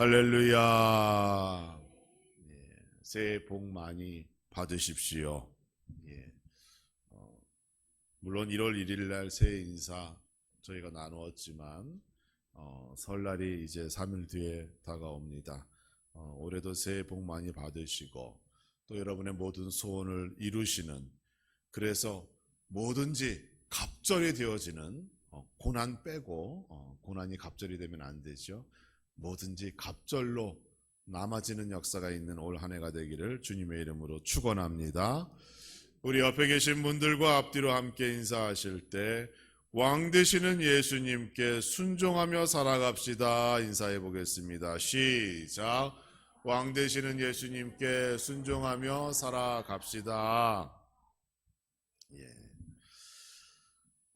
할렐루야. 새해 복 많이 받으십시오. 물론 1월 1일 날 새해 인사 저희가 나누었지만 설날이 이제 3일 뒤에 다가옵니다. 올해도 새해 복 많이 받으시고 또 여러분의 모든 소원을 이루시는, 그래서 뭐든지 갑절이 되어지는, 고난 빼고 고난이 갑절이 되면 안 되죠. 뭐든지 갑절로 남아지는 역사가 있는 올 한 해가 되기를 주님의 이름으로 축원합니다. 우리 옆에 계신 분들과 앞뒤로 함께 인사하실 때 왕 되시는 예수님께 순종하며 살아갑시다. 인사해 보겠습니다. 시작. 왕 되시는 예수님께 순종하며 살아갑시다.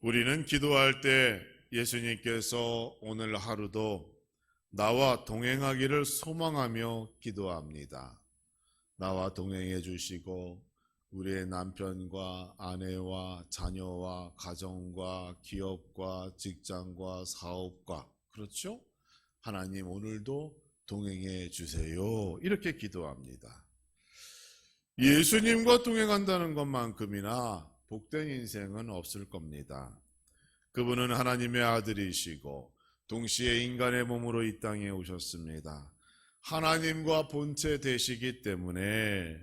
우리는 기도할 때 예수님께서 오늘 하루도 나와 동행하기를 소망하며 기도합니다. 나와 동행해 주시고 우리의 남편과 아내와 자녀와 가정과 기업과 직장과 사업과, 그렇죠? 하나님 오늘도 동행해 주세요. 이렇게 기도합니다. 예수님과 동행한다는 것만큼이나 복된 인생은 없을 겁니다. 그분은 하나님의 아들이시고 동시에 인간의 몸으로 이 땅에 오셨습니다. 하나님과 본체 되시기 때문에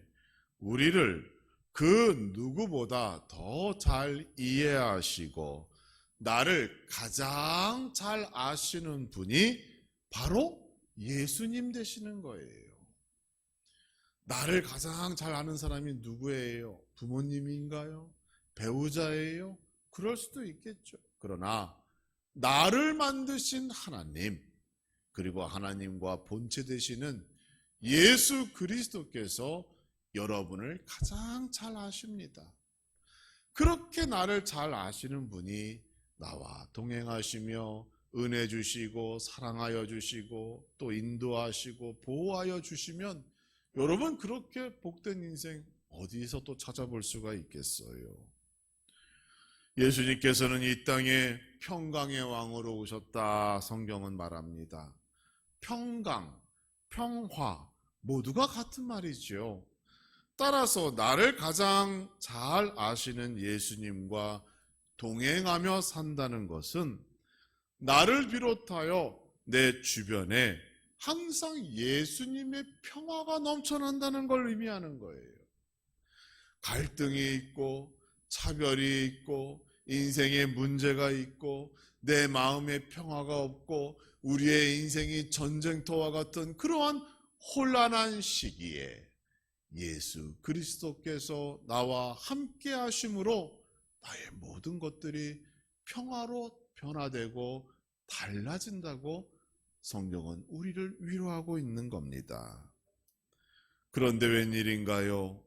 우리를 그 누구보다 더 잘 이해하시고 나를 가장 잘 아시는 분이 바로 예수님 되시는 거예요. 나를 가장 잘 아는 사람이 누구예요? 부모님인가요? 배우자예요? 그럴 수도 있겠죠. 그러나 나를 만드신 하나님, 그리고 하나님과 본체 되시는 예수 그리스도께서 여러분을 가장 잘 아십니다. 그렇게 나를 잘 아시는 분이 나와 동행하시며 은혜 주시고 사랑하여 주시고 또 인도하시고 보호하여 주시면 여러분, 그렇게 복된 인생 어디서 또 찾아볼 수가 있겠어요? 예수님께서는 이 땅에 평강의 왕으로 오셨다 성경은 말합니다. 평강, 평화 모두가 같은 말이죠. 따라서 나를 가장 잘 아시는 예수님과 동행하며 산다는 것은 나를 비롯하여 내 주변에 항상 예수님의 평화가 넘쳐난다는 걸 의미하는 거예요. 갈등이 있고 차별이 있고 인생에 문제가 있고 내 마음에 평화가 없고 우리의 인생이 전쟁터와 같은 그러한 혼란한 시기에 예수 그리스도께서 나와 함께 하심으로 나의 모든 것들이 평화로 변화되고 달라진다고 성경은 우리를 위로하고 있는 겁니다. 그런데 웬일인가요?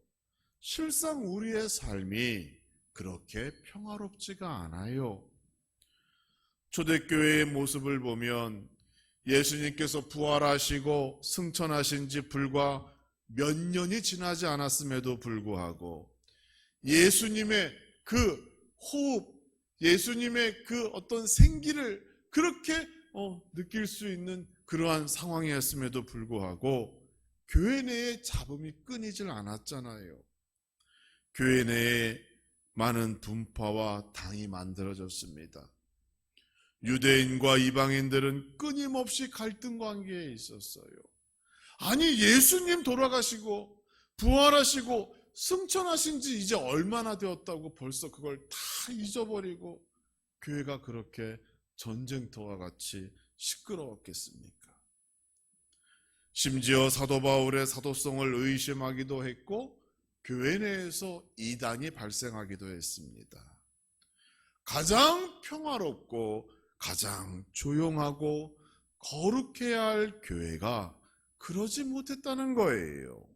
실상 우리의 삶이 그렇게 평화롭지가 않아요. 초대교회의 모습을 보면 예수님께서 부활하시고 승천하신 지 불과 몇 년이 지나지 않았음에도 불구하고 예수님의 그 호흡, 예수님의 그 어떤 생기를 그렇게 느낄 수 있는 그러한 상황이었음에도 불구하고 교회 내에 잡음이 끊이질 않았잖아요. 교회 내에 많은 분파와 당이 만들어졌습니다. 유대인과 이방인들은 끊임없이 갈등 관계에 있었어요. 아니, 예수님 돌아가시고 부활하시고 승천하신 지 이제 얼마나 되었다고 벌써 그걸 다 잊어버리고 교회가 그렇게 전쟁터와 같이 시끄러웠겠습니까? 심지어 사도 바울의 사도성을 의심하기도 했고 교회 내에서 이단이 발생하기도 했습니다. 가장 평화롭고 가장 조용하고 거룩해야 할 교회가 그러지 못했다는 거예요.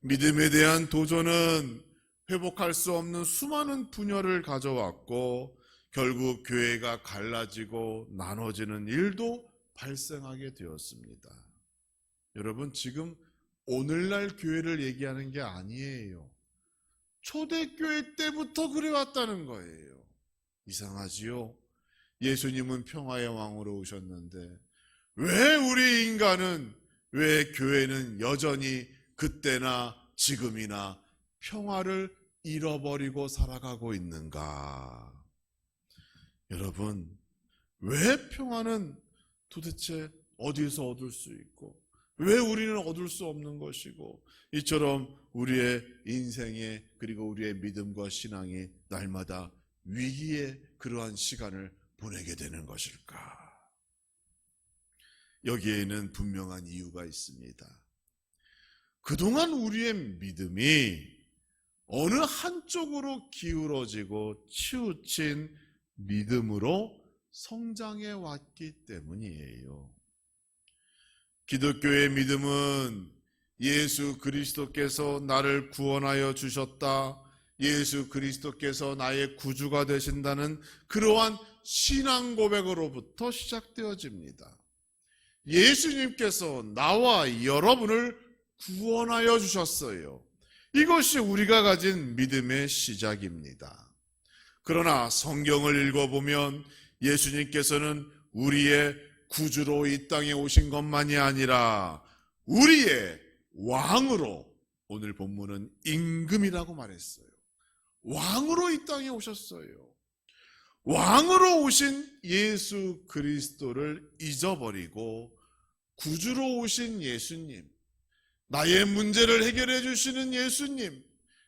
믿음에 대한 도전은 회복할 수 없는 수많은 분열을 가져왔고 결국 교회가 갈라지고 나눠지는 일도 발생하게 되었습니다. 여러분, 지금 오늘날 교회를 얘기하는 게 아니에요. 초대교회 때부터 그래왔다는 거예요. 이상하지요? 예수님은 평화의 왕으로 오셨는데 왜 우리 인간은, 왜 교회는 여전히 그때나 지금이나 평화를 잃어버리고 살아가고 있는가? 여러분, 왜 평화는 도대체 어디서 얻을 수 있고, 왜 우리는 얻을 수 없는 것이고, 이처럼 우리의 인생에, 그리고 우리의 믿음과 신앙이 날마다 위기의 그러한 시간을 보내게 되는 것일까? 여기에는 분명한 이유가 있습니다. 그동안 우리의 믿음이 어느 한쪽으로 기울어지고 치우친 믿음으로 성장해 왔기 때문이에요. 기독교의 믿음은 예수 그리스도께서 나를 구원하여 주셨다, 예수 그리스도께서 나의 구주가 되신다는 그러한 신앙 고백으로부터 시작되어집니다. 예수님께서 나와 여러분을 구원하여 주셨어요. 이것이 우리가 가진 믿음의 시작입니다. 그러나 성경을 읽어보면 예수님께서는 우리의 구주로 이 땅에 오신 것만이 아니라 우리의 왕으로, 오늘 본문은 임금이라고 말했어요. 왕으로 이 땅에 오셨어요. 왕으로 오신 예수 그리스도를 잊어버리고 구주로 오신 예수님, 나의 문제를 해결해 주시는 예수님,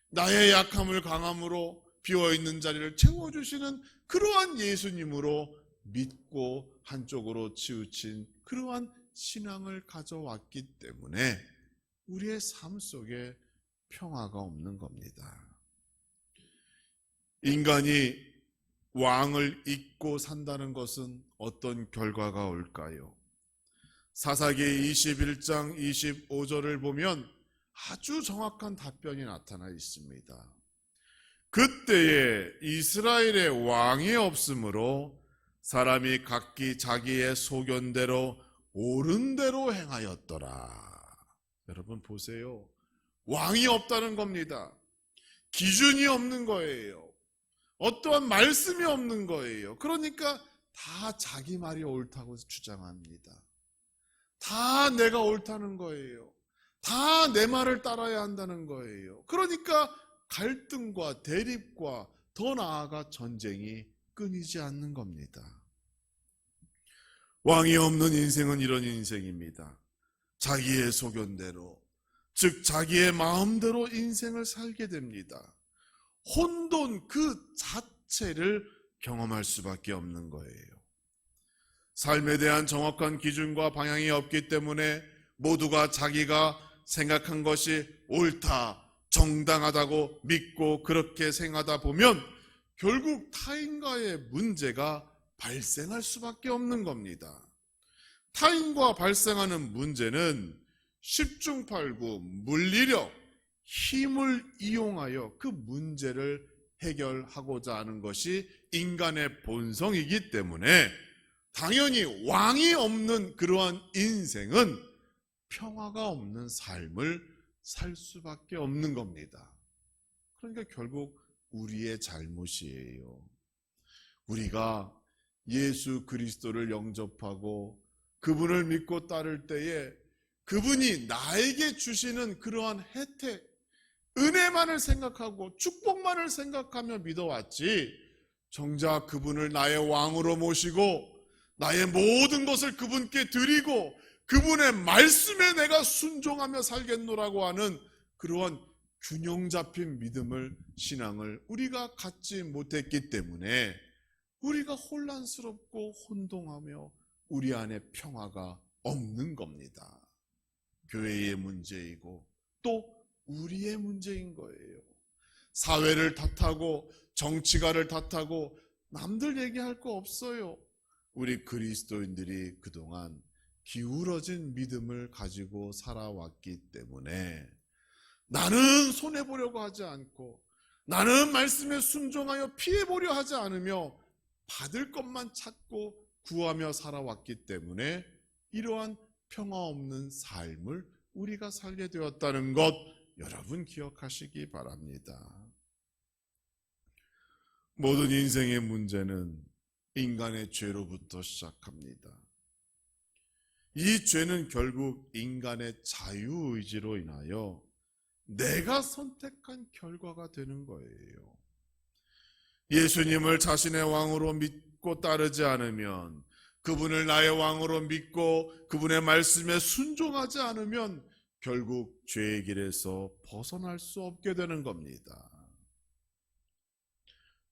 나의 약함을 강함으로 비어있는 자리를 채워주시는 그러한 예수님으로 믿고 한쪽으로 치우친 그러한 신앙을 가져왔기 때문에 우리의 삶 속에 평화가 없는 겁니다. 인간이 왕을 잊고 산다는 것은 어떤 결과가 올까요? 사사기 21장 25절을 보면 아주 정확한 답변이 나타나 있습니다. 그때에 이스라엘의 왕이 없으므로 사람이 각기 자기의 소견대로 옳은 대로 행하였더라. 여러분 보세요. 왕이 없다는 겁니다. 기준이 없는 거예요. 어떠한 말씀이 없는 거예요. 그러니까 다 자기 말이 옳다고 주장합니다. 다 내가 옳다는 거예요. 다 내 말을 따라야 한다는 거예요. 그러니까 갈등과 대립과 더 나아가 전쟁이 끊이지 않는 겁니다. 왕이 없는 인생은 이런 인생입니다. 자기의 소견대로, 즉 자기의 마음대로 인생을 살게 됩니다. 혼돈 그 자체를 경험할 수밖에 없는 거예요. 삶에 대한 정확한 기준과 방향이 없기 때문에 모두가 자기가 생각한 것이 옳다, 정당하다고 믿고 그렇게 생각하다 보면 결국 타인과의 문제가 발생할 수밖에 없는 겁니다. 타인과 발생하는 문제는 십중팔구 물리력, 힘을 이용하여 그 문제를 해결하고자 하는 것이 인간의 본성이기 때문에 당연히 왕이 없는 그러한 인생은 평화가 없는 삶을 살 수밖에 없는 겁니다. 그러니까 결국 우리의 잘못이에요. 우리가 예수 그리스도를 영접하고 그분을 믿고 따를 때에 그분이 나에게 주시는 그러한 혜택, 은혜만을 생각하고 축복만을 생각하며 믿어왔지, 정작 그분을 나의 왕으로 모시고 나의 모든 것을 그분께 드리고 그분의 말씀에 내가 순종하며 살겠노라고 하는 그러한 균형 잡힌 믿음을, 신앙을 우리가 갖지 못했기 때문에 우리가 혼란스럽고 혼동하며 우리 안에 평화가 없는 겁니다. 교회의 문제이고 또 우리의 문제인 거예요. 사회를 탓하고 정치가를 탓하고 남들 얘기할 거 없어요. 우리 그리스도인들이 그동안 기울어진 믿음을 가지고 살아왔기 때문에 나는 손해보려고 하지 않고 나는 말씀에 순종하여 피해보려 하지 않으며 받을 것만 찾고 구하며 살아왔기 때문에 이러한 평화 없는 삶을 우리가 살게 되었다는 것 여러분 기억하시기 바랍니다. 모든 인생의 문제는 인간의 죄로부터 시작합니다. 이 죄는 결국 인간의 자유의지로 인하여 내가 선택한 결과가 되는 거예요. 예수님을 자신의 왕으로 믿고 따르지 않으면, 그분을 나의 왕으로 믿고 그분의 말씀에 순종하지 않으면 결국 죄의 길에서 벗어날 수 없게 되는 겁니다.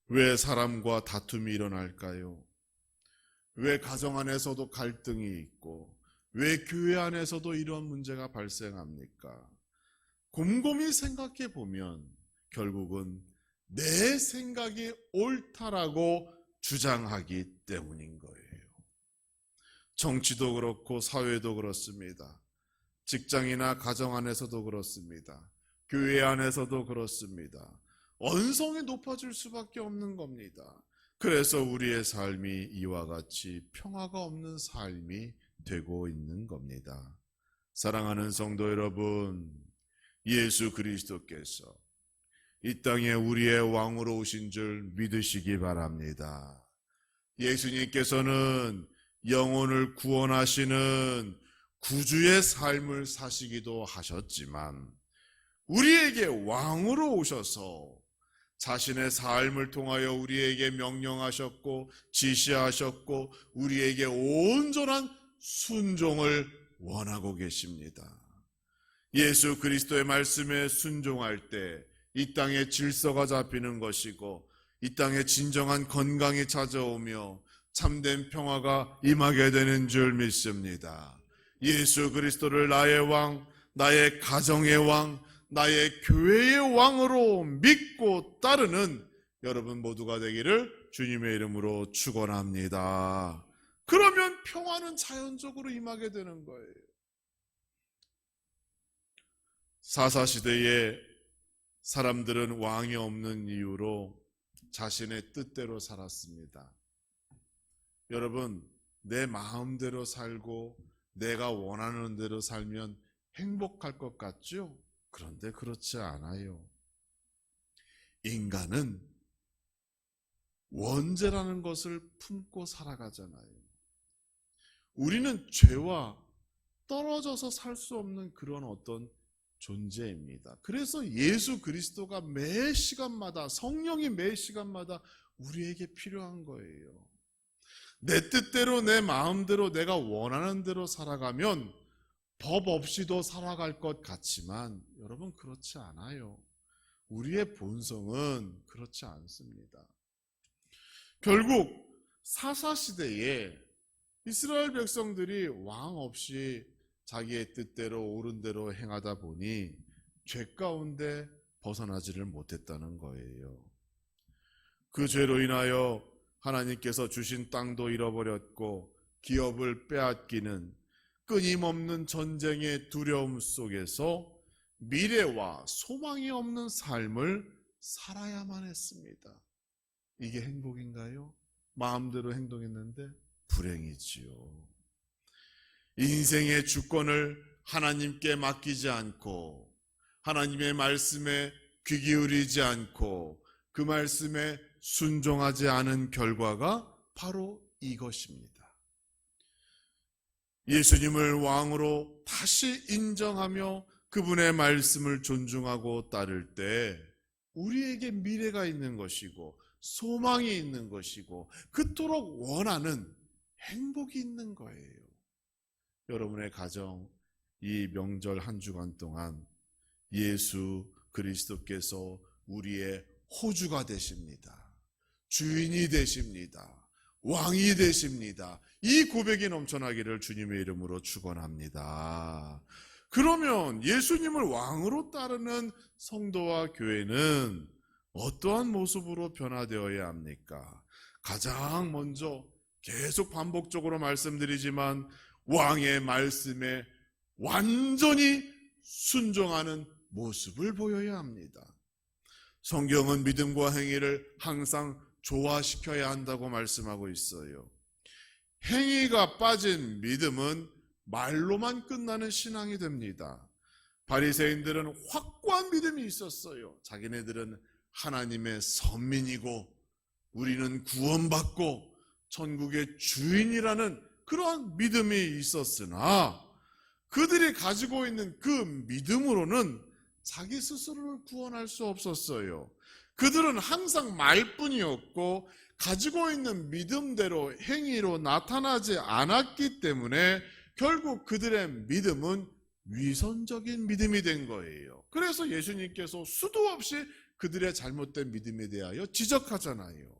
왜 사람과 다툼이 일어날까요? 왜 가정 안에서도 갈등이 있고, 왜 교회 안에서도 이런 문제가 발생합니까? 곰곰이 생각해 보면 결국은 내 생각이 옳다라고 주장하기 때문인 거예요. 정치도 그렇고 사회도 그렇습니다. 직장이나 가정 안에서도 그렇습니다. 교회 안에서도 그렇습니다. 언성이 높아질 수밖에 없는 겁니다. 그래서 우리의 삶이 이와 같이 평화가 없는 삶이 되고 있는 겁니다. 사랑하는 성도 여러분, 예수 그리스도께서 이 땅에 우리의 왕으로 오신 줄 믿으시기 바랍니다. 예수님께서는 영혼을 구원하시는 구주의 삶을 사시기도 하셨지만 우리에게 왕으로 오셔서 자신의 삶을 통하여 우리에게 명령하셨고 지시하셨고 우리에게 온전한 순종을 원하고 계십니다. 예수 그리스도의 말씀에 순종할 때 이 땅에 질서가 잡히는 것이고 이 땅에 진정한 건강이 찾아오며 참된 평화가 임하게 되는 줄 믿습니다. 예수 그리스도를 나의 왕, 나의 가정의 왕, 나의 교회의 왕으로 믿고 따르는 여러분 모두가 되기를 주님의 이름으로 축원합니다. 그러면 평화는 자연적으로 임하게 되는 거예요. 사사시대에 사람들은 왕이 없는 이유로 자신의 뜻대로 살았습니다. 여러분, 내 마음대로 살고 내가 원하는 대로 살면 행복할 것 같죠? 그런데 그렇지 않아요. 인간은 원죄라는 것을 품고 살아가잖아요. 우리는 죄와 떨어져서 살 수 없는 그런 어떤 존재입니다. 그래서 예수 그리스도가 매 시간마다, 성령이 매 시간마다 우리에게 필요한 거예요. 내 뜻대로 내 마음대로 내가 원하는 대로 살아가면 법 없이도 살아갈 것 같지만 여러분 그렇지 않아요. 우리의 본성은 그렇지 않습니다. 결국 사사시대에 이스라엘 백성들이 왕 없이 자기의 뜻대로 옳은 대로 행하다 보니 죄 가운데 벗어나지를 못했다는 거예요. 그 죄로 인하여 하나님께서 주신 땅도 잃어버렸고 기업을 빼앗기는 끊임없는 전쟁의 두려움 속에서 미래와 소망이 없는 삶을 살아야만 했습니다. 이게 행복인가요? 마음대로 행동했는데 불행이지요. 인생의 주권을 하나님께 맡기지 않고 하나님의 말씀에 귀 기울이지 않고 그 말씀에 순종하지 않은 결과가 바로 이것입니다. 예수님을 왕으로 다시 인정하며 그분의 말씀을 존중하고 따를 때 우리에게 미래가 있는 것이고 소망이 있는 것이고 그토록 원하는 행복이 있는 거예요. 여러분의 가정, 이 명절 한 주간 동안 예수 그리스도께서 우리의 호주가 되십니다. 주인이 되십니다. 왕이 되십니다. 이 고백이 넘쳐나기를 주님의 이름으로 축원합니다. 그러면 예수님을 왕으로 따르는 성도와 교회는 어떠한 모습으로 변화되어야 합니까? 가장 먼저 계속 반복적으로 말씀드리지만 왕의 말씀에 완전히 순종하는 모습을 보여야 합니다. 성경은 믿음과 행위를 항상 조화시켜야 한다고 말씀하고 있어요. 행위가 빠진 믿음은 말로만 끝나는 신앙이 됩니다. 바리새인들은 확고한 믿음이 있었어요. 자기네들은 하나님의 선민이고 우리는 구원받고 천국의 주인이라는 그러한 믿음이 있었으나 그들이 가지고 있는 그 믿음으로는 자기 스스로를 구원할 수 없었어요. 그들은 항상 말뿐이었고 가지고 있는 믿음대로 행위로 나타나지 않았기 때문에 결국 그들의 믿음은 위선적인 믿음이 된 거예요. 그래서 예수님께서 수도 없이 그들의 잘못된 믿음에 대하여 지적하잖아요.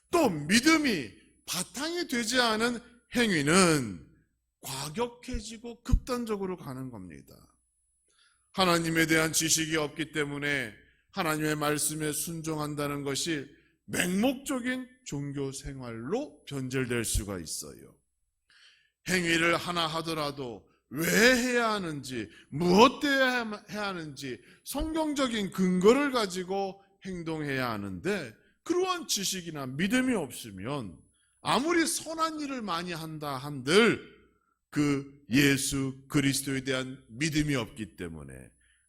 또 믿음이 바탕이 되지 않은 행위는 과격해지고 극단적으로 가는 겁니다. 하나님에 대한 지식이 없기 때문에 하나님의 말씀에 순종한다는 것이 맹목적인 종교 생활로 변질될 수가 있어요. 행위를 하나 하더라도 왜 해야 하는지, 무엇 때문에 해야 하는지 성경적인 근거를 가지고 행동해야 하는데 그러한 지식이나 믿음이 없으면 아무리 선한 일을 많이 한다 한들 그 예수 그리스도에 대한 믿음이 없기 때문에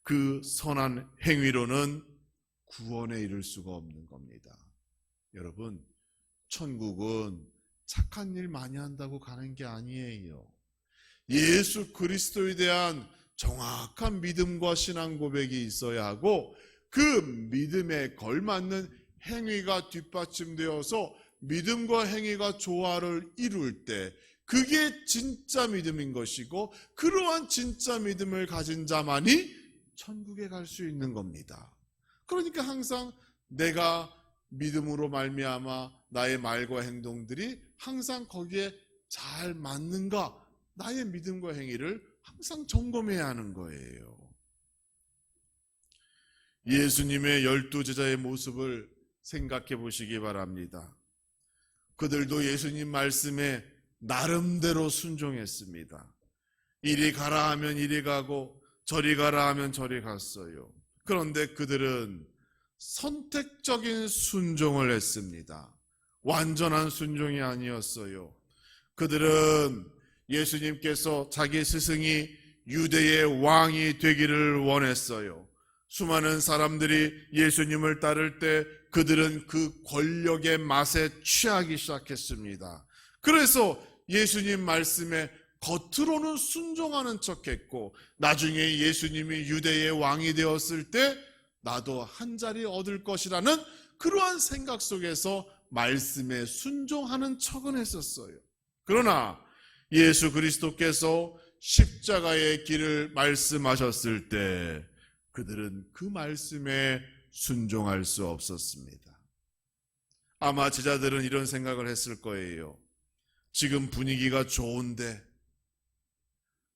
그 선한 행위로는 구원에 이를 수가 없는 겁니다. 여러분, 천국은 착한 일 많이 한다고 가는 게 아니에요. 예수 그리스도에 대한 정확한 믿음과 신앙 고백이 있어야 하고 그 믿음에 걸맞는 행위가 뒷받침되어서 믿음과 행위가 조화를 이룰 때 그게 진짜 믿음인 것이고 그러한 진짜 믿음을 가진 자만이 천국에 갈 수 있는 겁니다. 그러니까 항상 내가 믿음으로 말미암아 나의 말과 행동들이 항상 거기에 잘 맞는가, 나의 믿음과 행위를 항상 점검해야 하는 거예요. 예수님의 12제자의 모습을 생각해 보시기 바랍니다. 그들도 예수님 말씀에 나름대로 순종했습니다. 이리 가라 하면 이리 가고 저리 가라 하면 저리 갔어요. 그런데 그들은 선택적인 순종을 했습니다. 완전한 순종이 아니었어요. 그들은 예수님께서 자기 스승이 유대의 왕이 되기를 원했어요. 수많은 사람들이 예수님을 따를 때 그들은 그 권력의 맛에 취하기 시작했습니다. 그래서 예수님 말씀에 겉으로는 순종하는 척했고 나중에 예수님이 유대의 왕이 되었을 때 나도 한 자리 얻을 것이라는 그러한 생각 속에서 말씀에 순종하는 척은 했었어요. 그러나 예수 그리스도께서 십자가의 길을 말씀하셨을 때 그들은 그 말씀에 순종할 수 없었습니다. 아마 제자들은 이런 생각을 했을 거예요. 지금 분위기가 좋은데,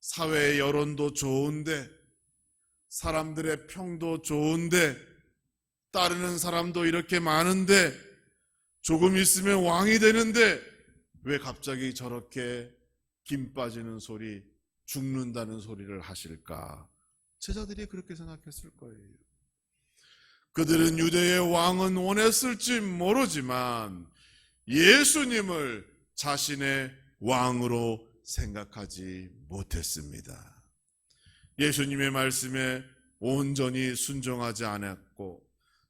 사회의 여론도 좋은데, 사람들의 평도 좋은데, 따르는 사람도 이렇게 많은데, 조금 있으면 왕이 되는데 왜 갑자기 저렇게 김 빠지는 소리, 죽는다는 소리를 하실까? 제자들이 그렇게 생각했을 거예요. 그들은 유대의 왕은 원했을지 모르지만 예수님을 자신의 왕으로 생각하지 못했습니다. 예수님의 말씀에 온전히 순종하지 않았고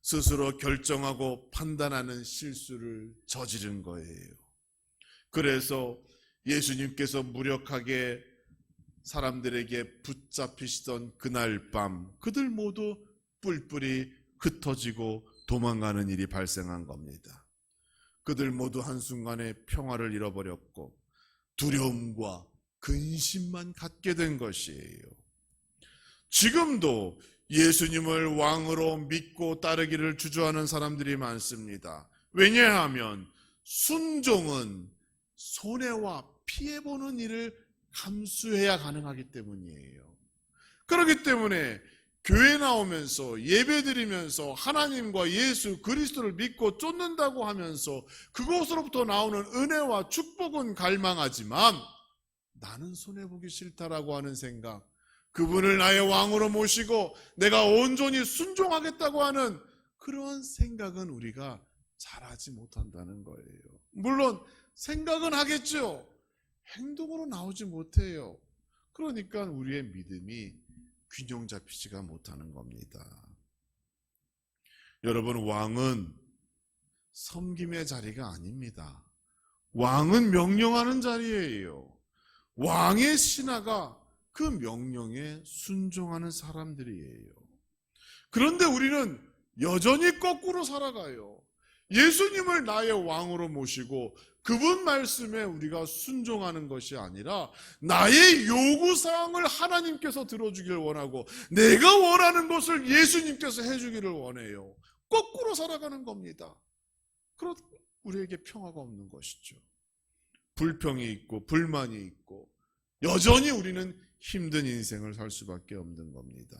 스스로 결정하고 판단하는 실수를 저지른 거예요. 그래서 예수님께서 무력하게 사람들에게 붙잡히시던 그날 밤 그들 모두 뿔뿔이 흩어지고 도망가는 일이 발생한 겁니다. 그들 모두 한순간에 평화를 잃어버렸고 두려움과 근심만 갖게 된 것이에요. 지금도 예수님을 왕으로 믿고 따르기를 주저하는 사람들이 많습니다. 왜냐하면 순종은 손해와 피해보는 일을 감수해야 가능하기 때문이에요. 그렇기 때문에 교회 나오면서 예배드리면서 하나님과 예수 그리스도를 믿고 쫓는다고 하면서 그곳으로부터 나오는 은혜와 축복은 갈망하지만 나는 손해보기 싫다라고 하는 생각, 그분을 나의 왕으로 모시고 내가 온전히 순종하겠다고 하는 그러한 생각은 우리가 잘하지 못한다는 거예요. 물론 생각은 하겠죠. 행동으로 나오지 못해요. 그러니까 우리의 믿음이 균형 잡히지가 못하는 겁니다. 여러분, 왕은 섬김의 자리가 아닙니다. 왕은 명령하는 자리예요. 왕의 신하가 그 명령에 순종하는 사람들이에요. 그런데 우리는 여전히 거꾸로 살아가요. 예수님을 나의 왕으로 모시고 그분 말씀에 우리가 순종하는 것이 아니라 나의 요구사항을 하나님께서 들어주길 원하고 내가 원하는 것을 예수님께서 해주기를 원해요. 거꾸로 살아가는 겁니다. 그렇 우리에게 평화가 없는 것이죠. 불평이 있고 불만이 있고 여전히 우리는 힘든 인생을 살 수밖에 없는 겁니다.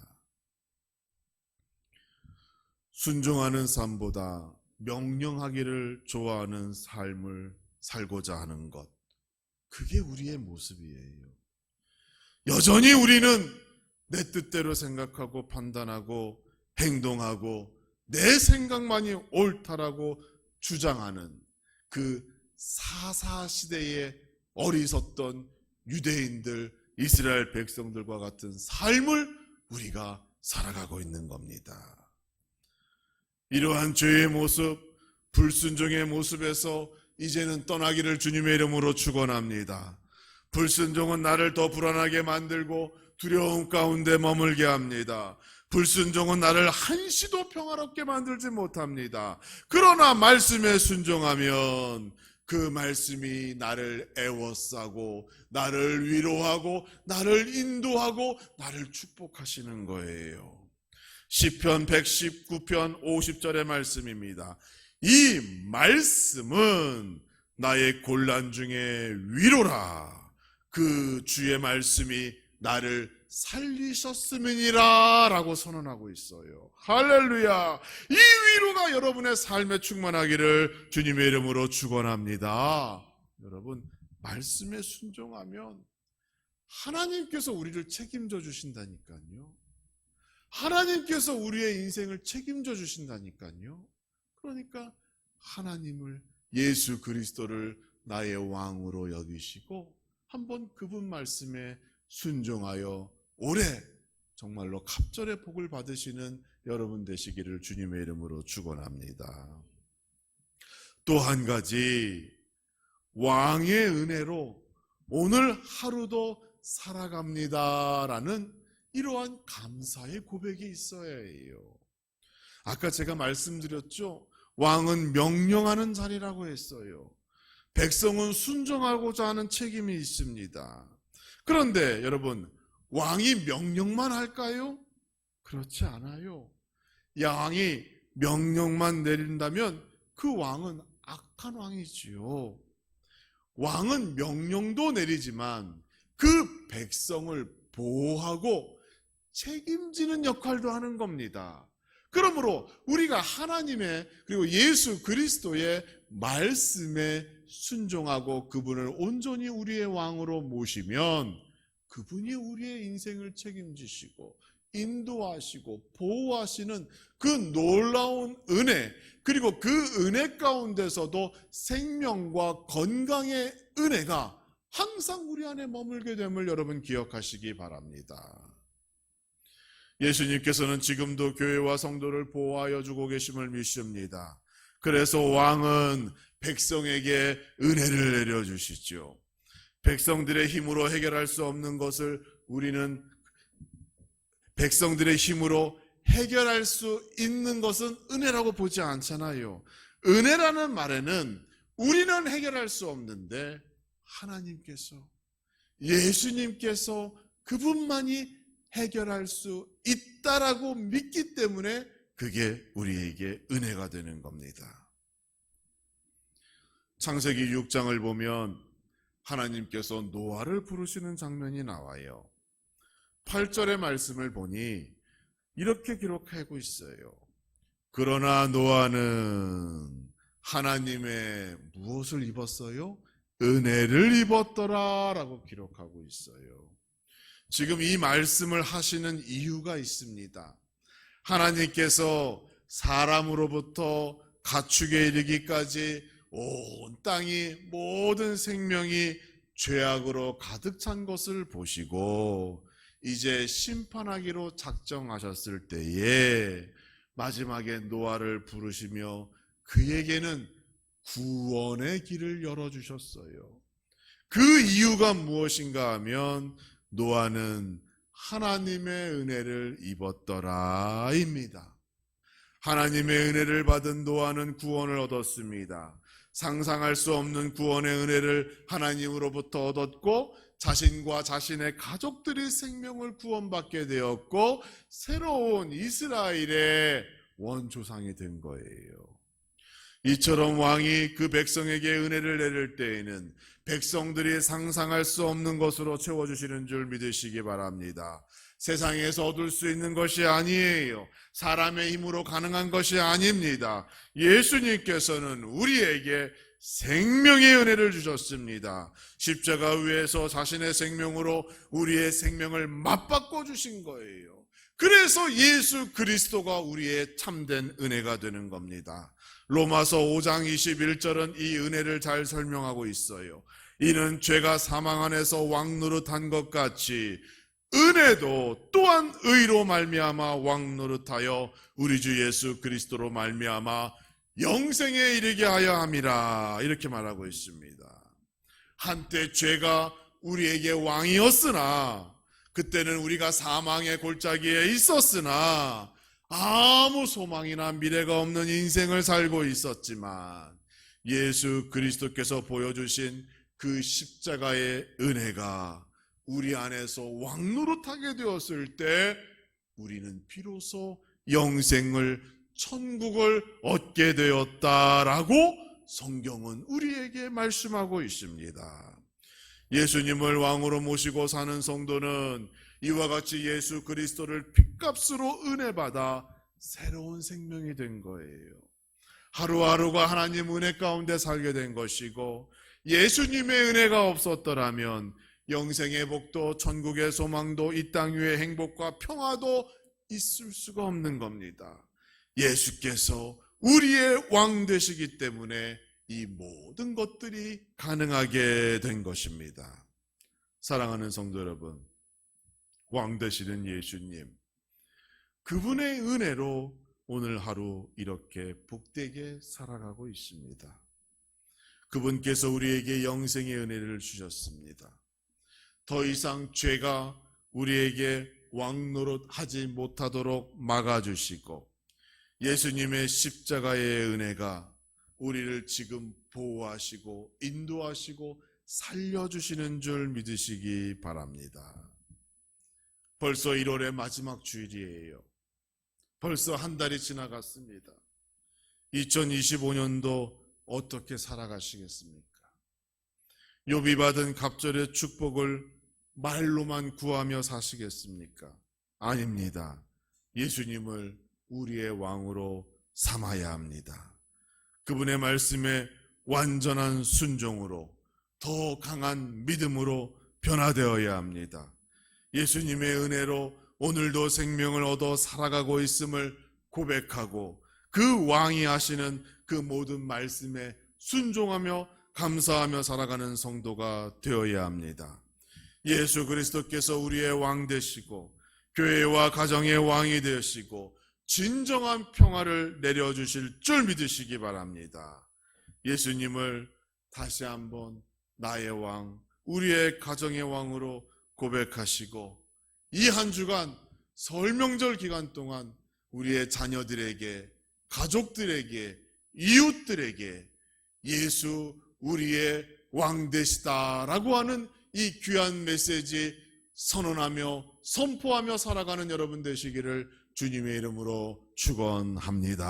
순종하는 삶보다 명령하기를 좋아하는 삶을 살고자 하는 것, 그게 우리의 모습이에요. 여전히 우리는 내 뜻대로 생각하고 판단하고 행동하고 내 생각만이 옳다라고 주장하는 그 사사시대의 어리석던 유대인들, 이스라엘 백성들과 같은 삶을 우리가 살아가고 있는 겁니다. 이러한 죄의 모습, 불순종의 모습에서 이제는 떠나기를 주님의 이름으로 축원합니다. 불순종은 나를 더 불안하게 만들고 두려움 가운데 머물게 합니다. 불순종은 나를 한시도 평화롭게 만들지 못합니다. 그러나 말씀에 순종하면 그 말씀이 나를 애워싸고 나를 위로하고 나를 인도하고 나를 축복하시는 거예요. 시편 119편 50절의 말씀입니다. 이 말씀은 나의 곤란 중에 위로라. 그 주의 말씀이 나를 살리셨음이니라 라고 선언하고 있어요. 할렐루야. 이 위로가 여러분의 삶에 충만하기를 주님의 이름으로 축원합니다. 여러분, 말씀에 순종하면 하나님께서 우리를 책임져 주신다니까요. 하나님께서 우리의 인생을 책임져 주신다니까요. 그러니까 하나님을, 예수 그리스도를 나의 왕으로 여기시고 한번 그분 말씀에 순종하여 올해 정말로 갑절의 복을 받으시는 여러분 되시기를 주님의 이름으로 축원합니다. 또 한 가지, 왕의 은혜로 오늘 하루도 살아갑니다라는 이러한 감사의 고백이 있어야 해요. 아까 제가 말씀드렸죠. 왕은 명령하는 자리라고 했어요. 백성은 순종하고자 하는 책임이 있습니다. 그런데 여러분, 왕이 명령만 할까요? 그렇지 않아요. 왕이 명령만 내린다면 그 왕은 악한 왕이지요. 왕은 명령도 내리지만 그 백성을 보호하고 책임지는 역할도 하는 겁니다. 그러므로 우리가 하나님의 그리고 예수 그리스도의 말씀에 순종하고 그분을 온전히 우리의 왕으로 모시면 그분이 우리의 인생을 책임지시고 인도하시고 보호하시는 그 놀라운 은혜, 그리고 그 은혜 가운데서도 생명과 건강의 은혜가 항상 우리 안에 머물게 됨을 여러분 기억하시기 바랍니다. 예수님께서는 지금도 교회와 성도를 보호하여 주고 계심을 믿습니다. 그래서 왕은 백성에게 은혜를 내려주시죠. 백성들의 힘으로 해결할 수 없는 것을 우리는 백성들의 힘으로 해결할 수 있는 것은 은혜라고 보지 않잖아요. 은혜라는 말에는 우리는 해결할 수 없는데 하나님께서, 예수님께서 그분만이 해결할 수 있다라고 믿기 때문에 그게 우리에게 은혜가 되는 겁니다. 창세기 6장을 보면 하나님께서 노아를 부르시는 장면이 나와요. 8절의 말씀을 보니 이렇게 기록하고 있어요. 그러나 노아는 하나님의 무엇을 입었어요? 은혜를 입었더라 라고 기록하고 있어요. 지금 이 말씀을 하시는 이유가 있습니다. 하나님께서 사람으로부터 가축에 이르기까지 온 땅이, 모든 생명이 죄악으로 가득 찬 것을 보시고 이제 심판하기로 작정하셨을 때에 마지막에 노아를 부르시며 그에게는 구원의 길을 열어주셨어요. 그 이유가 무엇인가 하면 노아는 하나님의 은혜를 입었더라입니다. 하나님의 은혜를 받은 노아는 구원을 얻었습니다. 상상할 수 없는 구원의 은혜를 하나님으로부터 얻었고 자신과 자신의 가족들이 생명을 구원받게 되었고 새로운 이스라엘의 원조상이 된 거예요. 이처럼 왕이 그 백성에게 은혜를 내릴 때에는 백성들이 상상할 수 없는 것으로 채워주시는 줄 믿으시기 바랍니다. 세상에서 얻을 수 있는 것이 아니에요. 사람의 힘으로 가능한 것이 아닙니다. 예수님께서는 우리에게 생명의 은혜를 주셨습니다. 십자가 위에서 자신의 생명으로 우리의 생명을 맞바꿔 주신 거예요. 그래서 예수 그리스도가 우리의 참된 은혜가 되는 겁니다. 로마서 5장 21절은 이 은혜를 잘 설명하고 있어요. 이는 죄가 사망 안에서 왕노릇한 것 같이 은혜도 또한 의로 말미암아 왕노릇하여 우리 주 예수 그리스도로 말미암아 영생에 이르게 하여 함이라, 이렇게 말하고 있습니다. 한때 죄가 우리에게 왕이었으나, 그때는 우리가 사망의 골짜기에 있었으나 아무 소망이나 미래가 없는 인생을 살고 있었지만 예수 그리스도께서 보여주신 그 십자가의 은혜가 우리 안에서 왕노릇하게 되었을 때 우리는 비로소 영생을, 천국을 얻게 되었다라고 성경은 우리에게 말씀하고 있습니다. 예수님을 왕으로 모시고 사는 성도는 이와 같이 예수 그리스도를 핏값으로 은혜받아 새로운 생명이 된 거예요. 하루하루가 하나님 은혜 가운데 살게 된 것이고, 예수님의 은혜가 없었더라면 영생의 복도, 천국의 소망도, 이 땅 위의 행복과 평화도 있을 수가 없는 겁니다. 예수께서 우리의 왕 되시기 때문에 이 모든 것들이 가능하게 된 것입니다. 사랑하는 성도 여러분, 왕 되시는 예수님, 그분의 은혜로 오늘 하루 이렇게 복되게 살아가고 있습니다. 그분께서 우리에게 영생의 은혜를 주셨습니다. 더 이상 죄가 우리에게 왕노릇하지 못하도록 막아주시고, 예수님의 십자가의 은혜가 우리를 지금 보호하시고 인도하시고 살려주시는 줄 믿으시기 바랍니다. 벌써 1월의 마지막 주일이에요. 벌써 한 달이 지나갔습니다. 2025년도 어떻게 살아가시겠습니까? 욥이 받은 갑절의 축복을 말로만 구하며 사시겠습니까? 아닙니다. 예수님을 우리의 왕으로 삼아야 합니다. 그분의 말씀에 완전한 순종으로, 더 강한 믿음으로 변화되어야 합니다. 예수님의 은혜로 오늘도 생명을 얻어 살아가고 있음을 고백하고 그 왕이 하시는 그 모든 말씀에 순종하며 감사하며 살아가는 성도가 되어야 합니다. 예수 그리스도께서 우리의 왕 되시고 교회와 가정의 왕이 되시고 진정한 평화를 내려주실 줄 믿으시기 바랍니다. 예수님을 다시 한번 나의 왕, 우리의 가정의 왕으로 고백하시고 이 한 주간 설 명절 기간 동안 우리의 자녀들에게, 가족들에게, 이웃들에게 예수 우리의 왕 되시다라고 하는 이 귀한 메시지 선언하며 선포하며 살아가는 여러분 되시기를 주님의 이름으로 축원합니다.